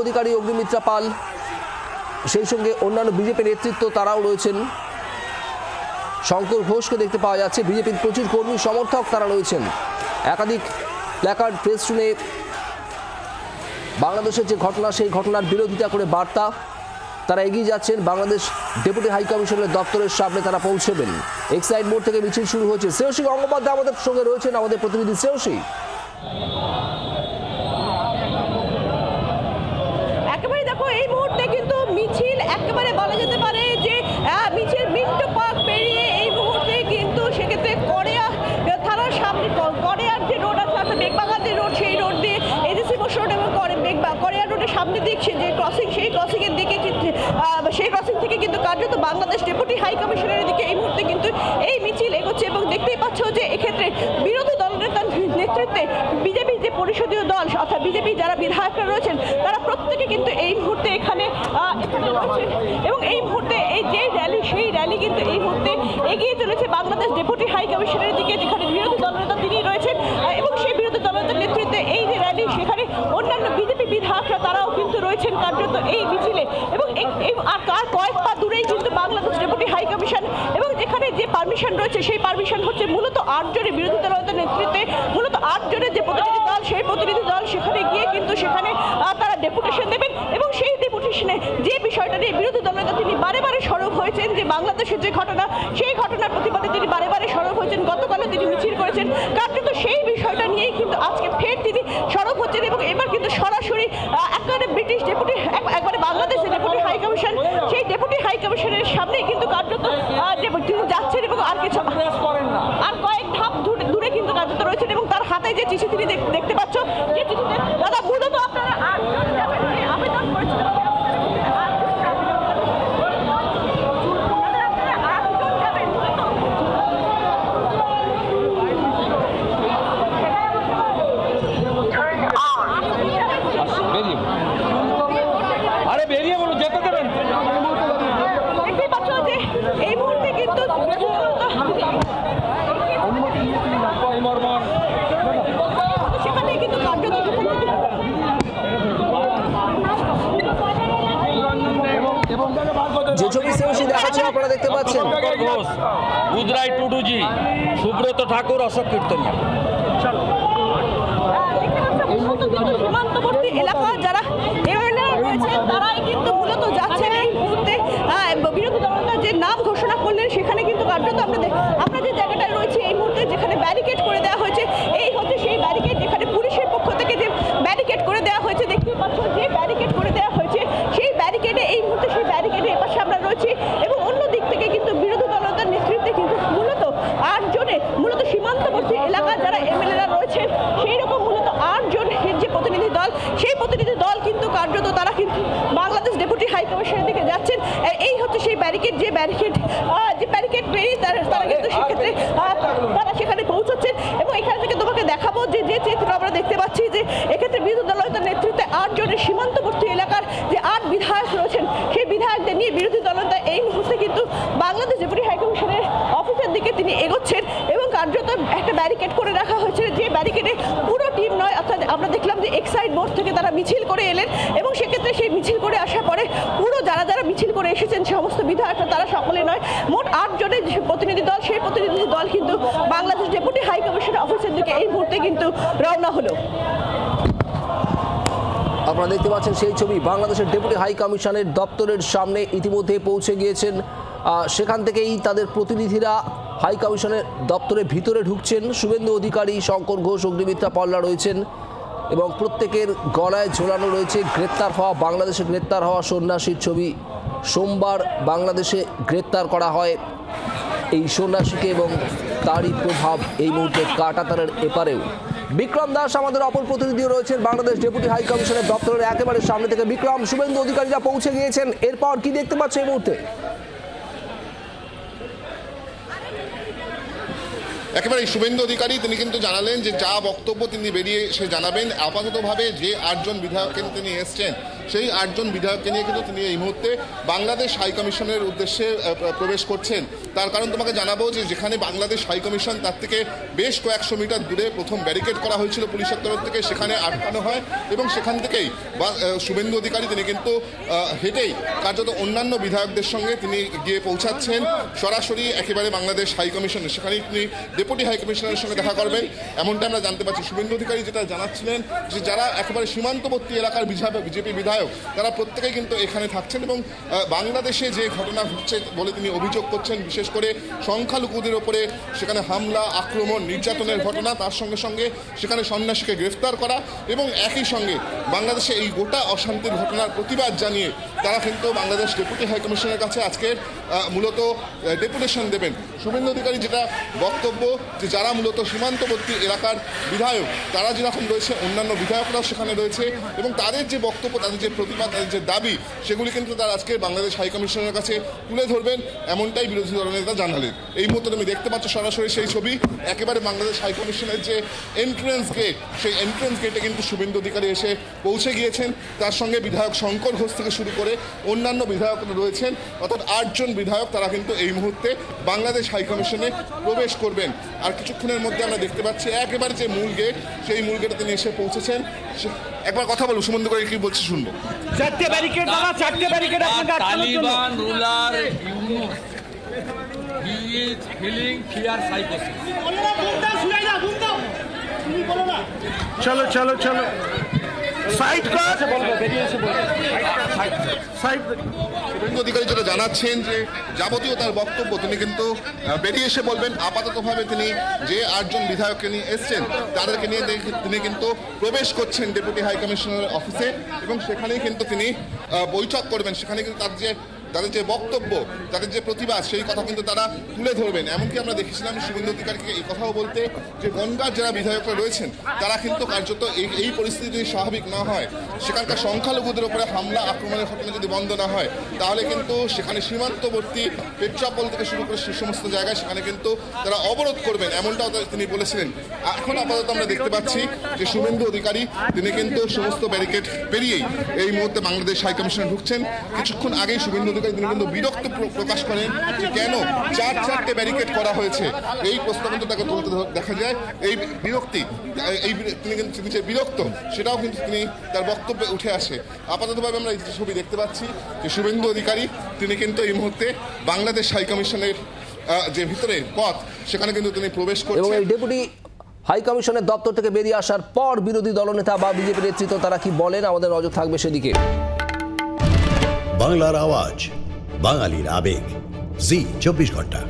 অধিকারী, অগ্নিমিত্রা পাল, সেই সঙ্গে অন্যান্য বিজেপি নেতৃত্ব তারাও রয়েছেন। শঙ্কর ঘোষকে দেখতে পাওয়া যাচ্ছে। বিজেপির প্রচুর কর্মী সমর্থক তারা রয়েছেন। একাধিক প্ল্যাকার্ড, ফেস্টুনে বাংলাদেশের যে ঘটনা সেই ঘটনার বিরোধিতা করে বার্তা তারা এগিয়ে যাচ্ছেন। বাংলাদেশ ডেপুটি হাই কমিশনের দপ্তরের সামনে তারা পৌঁছবেন। এক্সাইড মোড় থেকে মিছিল শুরু হয়েছে। শ্রেয়সী গঙ্গোপাধ্যায় আমাদের সঙ্গে রয়েছেন, আমাদের প্রতিনিধি। শ্রেয়সী, একেবারে দেখো এই মুহূর্তে কিন্তু মিছিল একেবারে বলা যেতে পারে যে মিছিল মিন্টো পার্ক পেরিয়ে এই মুহূর্তে কিন্তু সেক্ষেত্রে কড়িয়া থানার সামনে কড়িয়ার যে রোড আছে অর্থাৎ বেগবাগান রোড, সেই রোড দিয়ে এজেসি বোস রোড এবং কড়িয়া রোডের সামনে দিচ্ছে যে ক্রসিং, সেই ক্রসিংয়ের দিকে সেই ক্রসিং থেকে কিন্তু কার্যত বাংলাদেশ ডেপুটি হাই কমিশনের দিকে এই মুহূর্তে কিন্তু এই মিছিল এগোচ্ছে। এবং দেখতেই পাচ্ছ যে এক্ষেত্রে বিরোধী দলনেতার নেতৃত্বে বিজেপি যে পরিষদীয় দল অর্থাৎ বিজেপি যারা বিধায়করা রয়েছেন তারা প্রত্যেকে কিন্তু এই মুহূর্তে এখানে রয়েছেন। এবং এই মুহূর্তে এই যে র্যালি, সেই র্যালি কিন্তু এই মুহূর্তে এগিয়ে চলেছে বাংলাদেশ ডেপুটি হাই কমিশনের দিকে, যেখানে বিরোধী দলনেতা তিনি রয়েছেন। এবং সেই বিরোধী দলনেতার নেতৃত্বে এই যে র্যালি, সেখানে অন্যান্য বিজেপি বিধায়করা তারাও কিন্তু রয়েছেন কার্যত এই মিছিলে। এবং আর কার কয়েক পা দূরেই কিন্তু বাংলাদেশ ডেপুটি হাই কমিশন, এবং যেখানে যে পারমিশন রয়েছে সেই পারমিশন হচ্ছে মূলত 8 জনের বিরোধী দলনেতার নেতৃত্বে, মূলত 8 জনের যে প্রতিনিধি দল, সেই প্রতিনিধি দল সেখানে গিয়ে কিন্তু সেখানে তারা ডেপুটেশন দেবেন। এবং সেই ডেপুটেশনে যে বিষয়টা নিয়ে বিরোধী দলনেতা তিনি বারে বারে সরব হয়েছেন, যে বাংলাদেশের যে ঘটনা, সেই ঘটনার প্রতিবাদে তিনি বারে বারে সরব হয়েছেন। গতকালও তিনি মিছিল করেছেন কার্যত সেই বিষয়টা নিয়েই কিন্তু আজকে ফের তিনি সরব হচ্ছেন। এবং এবার কিন্তু সরাসরি একবারে ব্রিটিশ ডেপুটি, একবারে বাংলাদেশের ডেপুটি হাই কমিশন, সেই ডেপুটি হাই কমিশনের সামনেই কিন্তু কার্যত তিনি যাচ্ছেন। এবং আর কিছু আর কয়েক ধাপ দূরে কিন্তু কার্যত রয়েছেন। এবং তার হাতে যে চিঠি তিনি দেখতে পাচ্ছ, যে চিঠিতে দাদা মূলত আপনারা আবেদন করেছিলেন, এই মুহূর্তে কিন্তু সেখানে কিন্তু কার্যত যে ছবি শ্রেয়সী দেখাচ্ছেন আপনারা দেখতে পাচ্ছেন, উদরাই টুডুজি, সুব্রত ঠাকুর, অশোক কীর্তনিয়া। সীমান্তবর্তী এলাকা যারা রয়েছেন তারাই কিন্তু মূলত যাচ্ছেন এই মুহূর্তে। বিরোধী দলনেতা যে নাম ঘোষণা করলেন সেখানে কিন্তু কার্যত আমরা যে জায়গাটায় রয়েছে এই মুহূর্তে, যেখানে ব্যারিকেড করে দেওয়া হয়েছে, এই হচ্ছে সেই ব্যারিকেড, যেখানে পুলিশের পক্ষ থেকে যে ব্যারিকেড করে দেওয়া হয়েছে। দেখতে পাচ্ছ যে ব্যারিকেড করে দেওয়া হয়েছে, সেই ব্যারিকেডে এই মুহূর্তে সেই ব্যারিকেডে এপাশে আমরা রয়েছি। এবং অন্য দিক থেকে কিন্তু বিরোধী দলনেতার নেতৃত্বে কিন্তু মূলত 8 জনে, মূলত সীমান্তবর্তী এলাকা যারা এমএলএরা রয়েছেন, সেই রকম মূলত 8 জনের যে প্রতিনিধি দল, সেই প্রতিনিধি দল কিন্তু কার্যত তারা কিন্তু বাংলাদেশ ডেপুটি হাই কমিশনের দিকে যাচ্ছেন। এই হচ্ছে সেই ব্যারিকেড, যে ব্যারিকেড পেরিয়ে তারা কিন্তু সেক্ষেত্রে তারা সেখানে পৌঁছাচ্ছেন। এবং এখান থেকে তোমাকে দেখাবো যে চিত্র আমরা দেখতে পাচ্ছি, যে এক্ষেত্রে বিরোধী দলনেতার নেতৃত্বে 8 জনের সীমান্তবর্তী এলাকার যে 8 বিধায়ক রয়েছেন, সেই বিধায়কদের নিয়ে বিরোধী দলনেতা এই মুহূর্তে কিন্তু বাংলাদেশ ডেপুটি হাই কমিশনের অফিসের দিকে তিনি এগোচ্ছেন। এবং কার্যত একটা ব্যারিকেড করে রাখা হয়েছে, যে ব্যারিকেডে পুরো টিম নয়, অর্থাৎ আমরা দেখলাম যে এক্সাইড মোড় থেকে তারা মিছিল করে এলেন। এবং সেক্ষেত্রে সেই মিছিল করে আসার পরে পুরো যারা মিছিল করে এসেছেন সমস্ত বিধায়করা তারা সকলে নয়, মোট 8 জনের যে প্রতিনিধি দল, সেই প্রতিনিধি দল কিন্তু বাংলাদেশ ডেপুটি হাই কমিশনের অফিসের দিকে এই মুহূর্তে কিন্তু রওনা হলো। আপনারা দেখতে পাচ্ছেন সেই ছবি। বাংলাদেশের ডেপুটি হাই কমিশনের দপ্তরের সামনে ইতিমধ্যে পৌঁছে গিয়েছেন। সেখান থেকেই তাদের প্রতিনিধিরা হাই কমিশনের দপ্তরের ভিতরে ঢুকছেন। শুভেন্দু অধিকারী, শঙ্কর ঘোষ, অগ্নিমিত্রা পাল্লা রয়েছেন এবং প্রত্যেকের গলায় ঝোলানো রয়েছে গ্রেপ্তার হওয়া, বাংলাদেশে গ্রেপ্তার হওয়া সন্ন্যাসীর ছবি। সোমবার বাংলাদেশে গ্রেপ্তার করা হয় এই সন্ন্যাসীকে এবং তারই প্রভাব এই মুহূর্তে কাঁটাতারের এপারেও। বিক্রম দাস আমাদের অপর প্রতিনিধি রয়েছেন বাংলাদেশ ডেপুটি হাই কমিশনের দপ্তরের একেবারে সামনে থেকে। বিক্রম, শুভেন্দু অধিকারীরা পৌঁছে গিয়েছেন, এরপর কি দেখতে পাচ্ছে এই মুহূর্তে? একেবারে শুভেন্দু অধিকারী তিনি কিন্তু জানালেন যে যা বক্তব্য তিনি বেরিয়ে এসে জানাবেন। আপাততভাবে যে 8 জন বিধায়ককে তিনি এসছেন সেই 8 জন বিধায়ককে নিয়ে কিন্তু তিনি এই মুহূর্তে বাংলাদেশ হাই কমিশনের উদ্দেশ্যে প্রবেশ করছেন। তার কারণ তোমাকে জানাবো যে যেখানে বাংলাদেশ হাই কমিশন তার থেকে বেশ কয়েকশো মিটার দূরে প্রথম ব্যারিকেড করা হয়েছিল পুলিশের তরফ থেকে, সেখানে আটকানো হয় এবং সেখান থেকেই শুভেন্দু অধিকারী তিনি কিন্তু হেঁটেই কার্যত অন্যান্য বিধায়কদের সঙ্গে তিনি গিয়ে পৌঁছাচ্ছেন সরাসরি একেবারে বাংলাদেশ হাই কমিশনে। সেখানেই তিনি ডেপুটি হাই কমিশনারের সঙ্গে দেখা করবেন এমনটা আমরা জানতে পারছি। শুভেন্দু অধিকারী যেটা জানাচ্ছিলেন যে যারা একেবারে সীমান্তবর্তী এলাকার বিজেপি বিধায়ক তারা প্রত্যেকেই কিন্তু এখানে থাকছেন এবং বাংলাদেশে যে ঘটনা ঘটছে বলে তিনি অভিযোগ করছেন, বিশেষ করে সংখ্যালঘুদের ওপরে সেখানে হামলা, আক্রমণ, নির্যাতনের ঘটনা, তার সঙ্গে সঙ্গে সেখানে সন্ন্যাসীকে গ্রেফতার করা এবং একই সঙ্গে বাংলাদেশে এই গোটা অশান্তির ঘটনার প্রতিবাদ জানিয়ে তারা কিন্তু বাংলাদেশ ডেপুটি হাই কমিশনের কাছে আজকে মূলত ডেপুটেশন দেবেন। শুভেন্দু অধিকারী যেটা বক্তব্য যে যারা মূলত সীমান্তবর্তী এলাকার বিধায়ক তারা যেরকম রয়েছে অন্যান্য বিধায়করাও সেখানে রয়েছে এবং তাদের যে বক্তব্য, তাদের যে প্রতিবাদ, তাদের যে দাবি সেগুলি কিন্তু তারা আজকে বাংলাদেশ হাই কমিশনের কাছে তুলে ধরবেন এমনটাই বিরোধী দলনেতা জানালেন। এই মুহূর্তে তুমি দেখতে পাচ্ছ সরাসরি সেই ছবি, একেবারে বাংলাদেশ হাই কমিশনের যে এন্ট্রেন্স গেট, সেই এন্ট্রেন্স গেটে কিন্তু শুভেন্দু অধিকারী এসে পৌঁছে গিয়েছেন। তার সঙ্গে বিধায়ক শঙ্কর ঘোষ থেকে শুরু করে অন্যান্য বিধায়করা রয়েছেন, অর্থাৎ 8 জন বিধায়ক তারা কিন্তু এই মুহূর্তে বাংলাদেশ হাই কমিশনে প্রবেশ করবেন। আর কিছুক্ষণের মধ্যে আমরা দেখতে পাচ্ছি একেবারে যে মূল গেট, সেই মূল গেটে তিনি এসে পৌঁছেছেন। একবার কথা বলবো শুভেন্দু করে কি বলছে শুনবো। 4টে ব্যারিকেড দাদা, 4টে ব্যারিকেড আপনাকে আটকানোর জন্য। Taliban ruler Yunus he is feeling fear সাইকোসিস। চলো চলো চলো, সাইড কর, সাইড। শুভেন্দু অধিকারী যেটা জানাচ্ছেন যে যাবতীয় তার বক্তব্য তিনি কিন্তু বেরিয়ে এসে বলবেন। আপাততভাবে তিনি যে 8 জন বিধায়ককে নিয়ে এসছেন তাদেরকে নিয়ে তিনি কিন্তু প্রবেশ করছেন ডেপুটি হাই কমিশনার অফিসে এবং সেখানেই কিন্তু তিনি বৈঠক করবেন। সেখানে কিন্তু তাদের যে বক্তব্য, তাদের যে প্রতিবাদ, সেই কথা কিন্তু তারা তুলে ধরবেন। এমনকি আমরা দেখেছিলাম শুভেন্দু অধিকারীকে এই কথাও বলতে যে বনগাঁর যারা বিধায়করা রয়েছেন তারা কিন্তু কার্যত এই পরিস্থিতি যদি স্বাভাবিক না হয়, সেখানকার সংখ্যালঘুদের উপরে হামলা আক্রমণের ঘটনা যদি বন্ধ না হয়, তাহলে কিন্তু সেখানে সীমান্তবর্তী পেট্রাপোল থেকে শুরু করে সে সমস্ত জায়গায় সেখানে কিন্তু তারা অবরোধ করবেন এমনটাও তিনি বলেছিলেন। এখন আপাতত আমরা দেখতে পাচ্ছি যে শুভেন্দু অধিকারী তিনি কিন্তু সমস্ত ব্যারিকেড পেরিয়েই এই মুহূর্তে বাংলাদেশ হাই কমিশনে ঢুকছেন। কিছুক্ষণ আগেই শুভেন্দু অধিকারী তিনি কিন্তু বিরক্ত প্রকাশ করেন যে কেন 4টে ব্যারিকেড করা হয়েছে, এই প্রশ্ন কিন্তু তাকে তুলতে দেখা যায়। এই বিরক্তি, তিনি কিন্তু যে বিরক্ত সেটাও কিন্তু তিনি তার বক্তব্যে উঠে আসে। আপাততভাবে আমরা এই ছবি দেখতে পাচ্ছি যে শুভেন্দু অধিকারী তিনি কিন্তু এই মুহূর্তে বাংলাদেশ হাই কমিশনের যে ভিতরে পথ সেখানে কিন্তু তিনি প্রবেশ করছেন। এবং এই ডেপুটি হাই কমিশনের দপ্তর থেকে বেরিয়ে আসার পর বিরোধী দলনেতা বা বিজেপি নেতৃত্ব তারা কি বলেন, আমাদের নজর থাকবে সেদিকে। বাংলার আওয়াজ, বাঙালির আবেগ, জি 24 ঘন্টা।